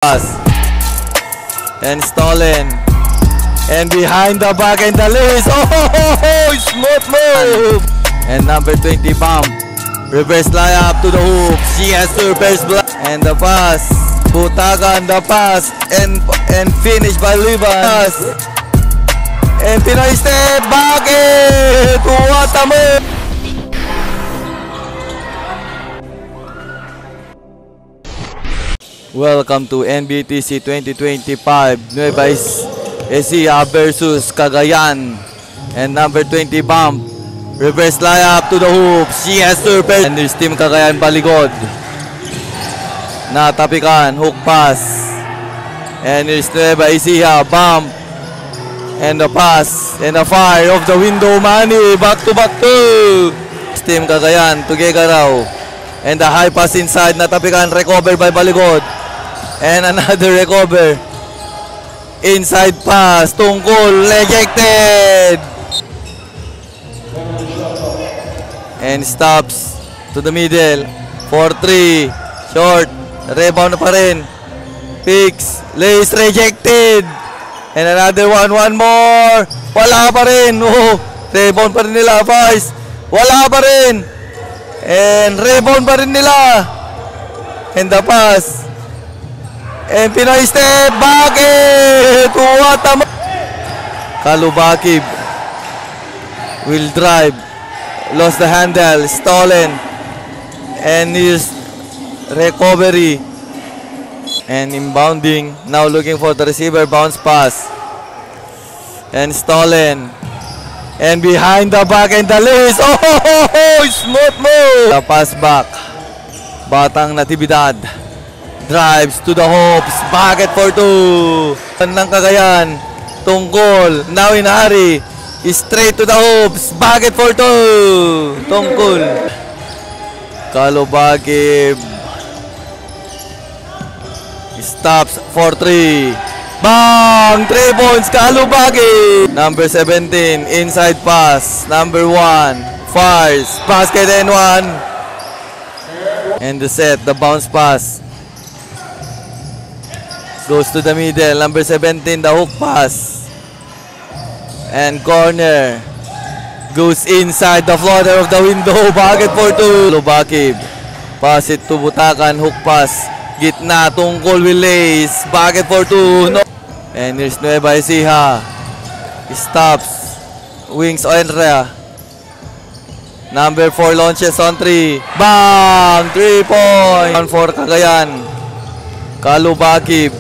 pass. And stolen. And behind the back and the lace. Oh, smooth move. And number 20 bump. Reverse layup to the hoop. She has to reverse block. And the pass. Butagan the pass. And finish by Liban. And Pinoy step back. What a move. Welcome to NBTC 2025 Nueva Ecija versus Cagayan. And number 20 bump. Reverse layup to the hoop. She has to reverse. And there's Team Cagayan Baligod. Natapikan. Hook pass. And there's Nueva Ecija bump. And the pass. And the fire of the window. Manny. Back to back to Team Cagayan to Gegaraw. And the high pass inside. Natapikan. Recover by Baligod. And another recover. Inside pass. Tungkol. Rejected. And stops to the middle. 4-3. Short. Rebound pa rin. Picks. Lace. Rejected. And another one. One more. Wala pa rin. Oh, rebound pa rin nila. Vice. Wala pa rin. And rebound pa rin nila. And the pass. And Pinoy step back. What a Kalubakib will drive. Lost the handle. Stolen. And his recovery. And inbounding. Now looking for the receiver. Bounce pass. And stolen. And behind the back and the lace. Oh, smooth move. The pass back. Batang Natividad. Drives to the hoops. Bucket for two. Ng Cagayan. Tungkol. Now in a hurry. Straight to the hoops. Bucket for two. Tungkol. Kalubakib. Stops for 3. Bang! 3 points. Kalubakib. Number 17. Inside pass. Number 1. Fires. Basket and 1. And the set. The bounce pass. Goes to the middle. Number 17, the hook pass. And corner. Goes inside the floater of the window. Bucket for 2. Lubakib. Pass it to Butakan. Hook pass. Gitna. Tungkol with lace. Bucket for 2. No. And here's Nueva Ecija. Stops. Wings Enrea. Number 4 launches on 3. Bang! 3 points. On for Cagayan. Kalubakib.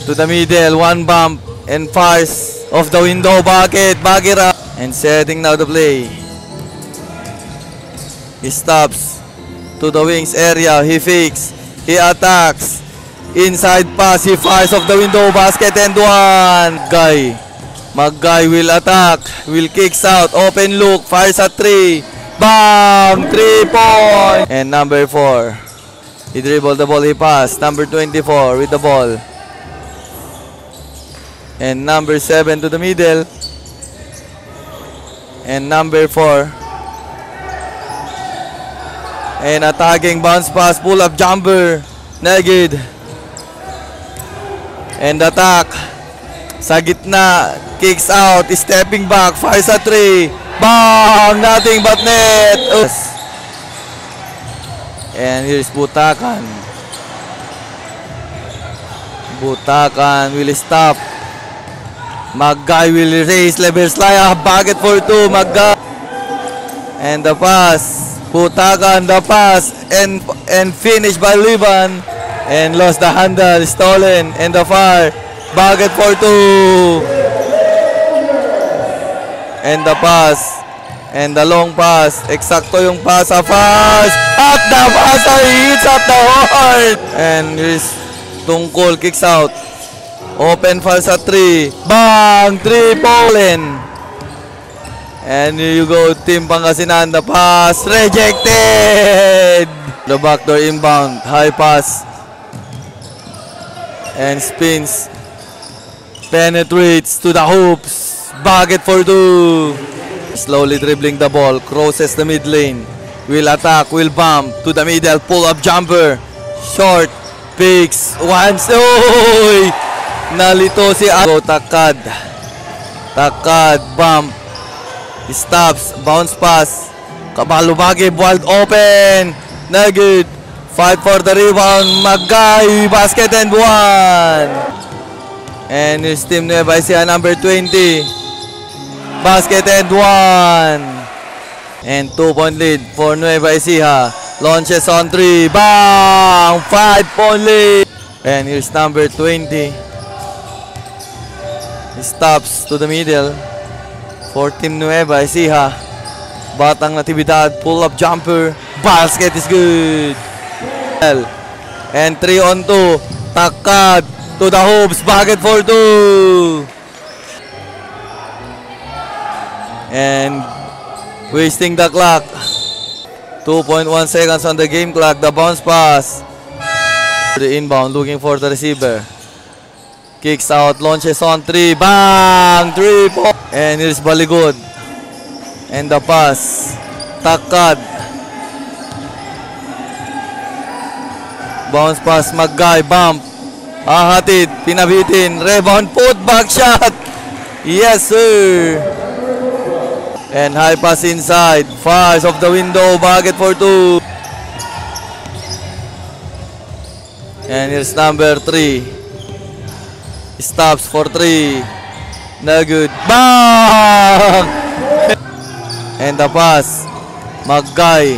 To the middle, one bump and fires off the window. Bucket, Bagira. And setting now the play. He stops to the wings area. He fakes. He attacks. Inside pass. He fires off the window. Basket and 1. Maggay will attack. Will kicks out. Open look. Fires at 3. Bam! 3 points. And number 4. He dribbled the ball. He passed. Number 24 with the ball. And number 7 to the middle. And number 4. And attacking bounce pass. Pull up jumper. Negid. And attack. Sa gitna. Kicks out. Stepping back. Fires at 3. Bang! Nothing but net. Oops. And here's Butakan. Butakan will stop. Maggay will raise. Reverse layup. Bucket for 2. Maggay. And the pass. Butakan the pass. And finish by Liban. And lost the handle. Stolen. And the fire. Bucket for 2. And the pass. And the long pass. Eksakto yung pass. Fast. At the pass hits at the heart. And here's Tungkol kicks out. Open falls at 3. Bang! 3 Poland. And here you go, Team Pangasinan. The pass rejected. The backdoor inbound. High pass. And spins. Penetrates to the hoops. Bucket for 2. Slowly dribbling the ball. Crosses the mid lane. Will attack. Will bump to the middle. Pull up jumper. Short. Picks. Once. Oy! Nalito si Go. Takad. Takad. Bump. Stops. Bounce pass. Kabalubagi. Wild open. Na good. Fight for the rebound. Magay. Basket and one. And his team Nueva Ecija number 20. Basket and one. And 2-point lead for Nueva Ecija. Launches on 3. Bang! 5-point lead. And here's number 20. He stops to the middle. For team Nueva Ecija. Batang Natividad. Pull-up jumper. Basket is good. And 3 on 2. Takad to the hoops. Basket for 2. And wasting the clock. 2.1 seconds on the game clock. The bounce pass. The inbound looking for the receiver. Kicks out. Launches on 3. Bang! 3 points. And here's Baligod. And the pass. Takad. Bounce pass. Magay. Bump. Ahatid. Pinabitin. Rebound. Put back shot. Yes, sir. And high pass inside. Fires off the window. Basket for 2. And here's number 3. Stops for 3. No good. Bang! And the pass. Magay.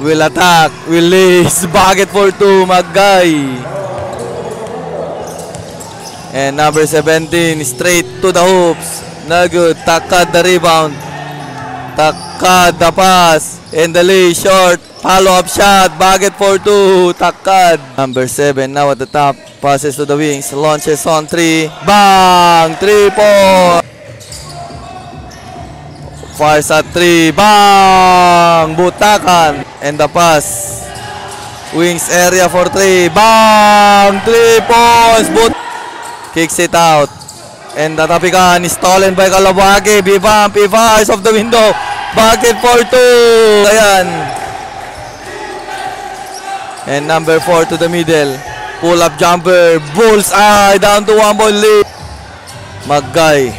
Will attack. Will lace. Basket for 2. Magay. And number 17. Straight to the hoops. No good. Takad the rebound. Takad the pass. And the lay short. Follow-up shot. Basket for 2. Takad. Number 7 now at the top. Passes to the wings. Launches on 3. Bang! 3 points. Fires at 3. Bang! Butakan. And the pass. Wings area for 3. Bang! 3 points. Kicks it out. And the tapikan is stolen by Kalabaki. Bibamp. Fires off the window. Basket for 2. Ayan. And number 4 to the middle. Pull-up jumper. Bullseye. Down to 1-point lead. Magay.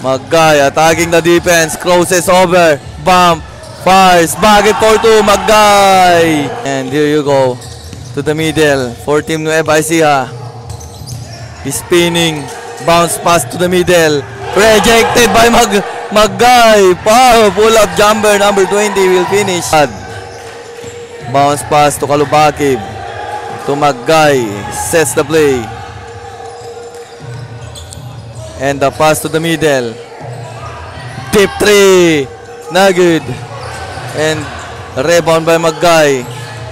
Magay attacking the defense. Crosses over. Bump. Fires. Basket for 2. Magay. And here you go. To the middle. For team Nueva Ecija. Spinning. Bounce pass to the middle. Rejected by Magay. Pull-up jumper. Number 20 will finish. Bounce pass to Kalubakib. To Magay. Sets the play. And the pass to the middle. Deep 3. Na good. And rebound by Magay.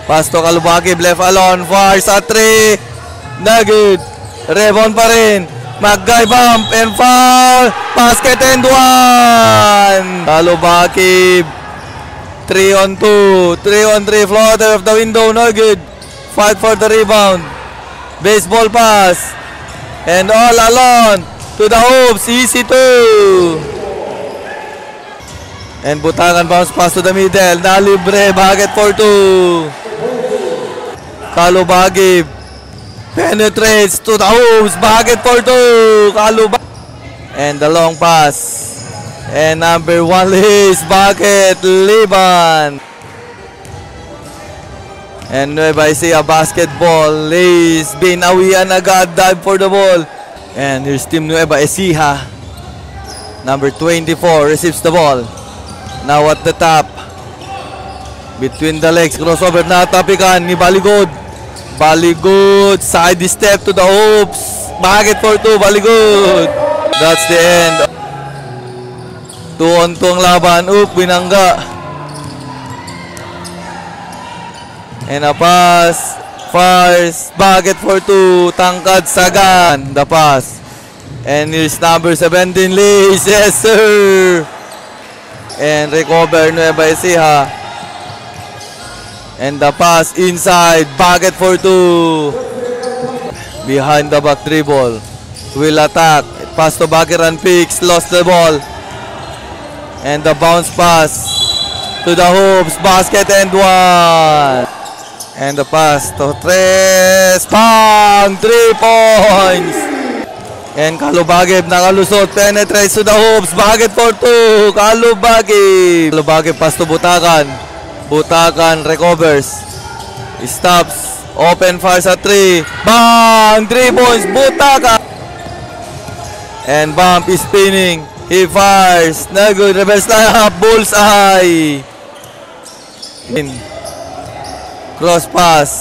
Pass to Kalubakib. Left alone. Fires at 3. Na good. Rebound pa rin. Magay bump and foul. Basket and 1. Kalubakib. 3 on 2. 3 on 3. Floater of the window. No good. Fight for the rebound. Baseball pass. And all alone. To the hoops. Easy 2. And Butakan bounce pass to the middle. Nalibre. Basket for 2. Kalubakib. Penetrates to the hoops. Basket for 2. Kalubakib. And the long pass. And number 1 is Basket. Liban. And Nueva Ecija basketball. Lays. Binawian agad. Dive for the ball. And here's team Nueva Ecija. Number 24 receives the ball. Now at the top. Between the legs. Crossover na tapikan ni Baligod. Baligod. Side step to the hoops. Basket for 2. Baligod. That's the end. 2 on 2 ang laban. Binangga. And a pass. Fires. Basket for 2. Tangkad Sagan. The pass. And here's number 17. Lays. Yes, sir. And recover Nueva Ecija. And the pass inside. Basket for 2. Behind the back dribble. Will attack. Pass to Bakiran Picks. Lost the ball. And the bounce pass to the hoops. Basket and 1. And the pass to Tres. Bang! 3 points! And Kalubagib nakalusot. Penetrates to the hoops. Bagit for 2. Kalubagib. Kalubagib pass to Butakan. Butakan recovers. Stops. Open fire sa 3. Bang! 3 points. Butakan. And Bump is spinning. He fires. Na good. Reverse layup. Bullseye. Cross pass.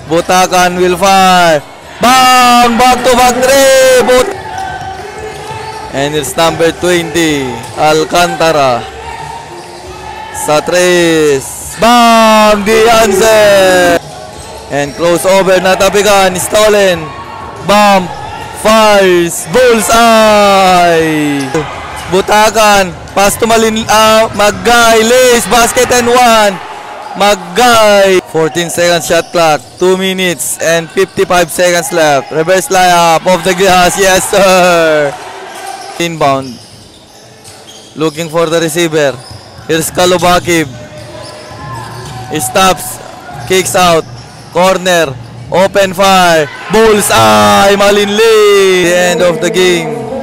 Butakan will fire. Bang! Back to back 3. And it's number 20. Alcantara. Sa 3. Bang! The answer. And crossover na tapikan. Stolen. Bump. Fires. Bullseye. Butakan. Pass to Magay. Lace. Basket and 1. Magay. 14 seconds shot clock. 2 minutes and 55 seconds left. Reverse layup off the glass. Yes, sir. Inbound. Looking for the receiver. Here's Kalubakib. He stops. Kicks out. Corner. Open fire. Bullseye. Malinli. The end of the game.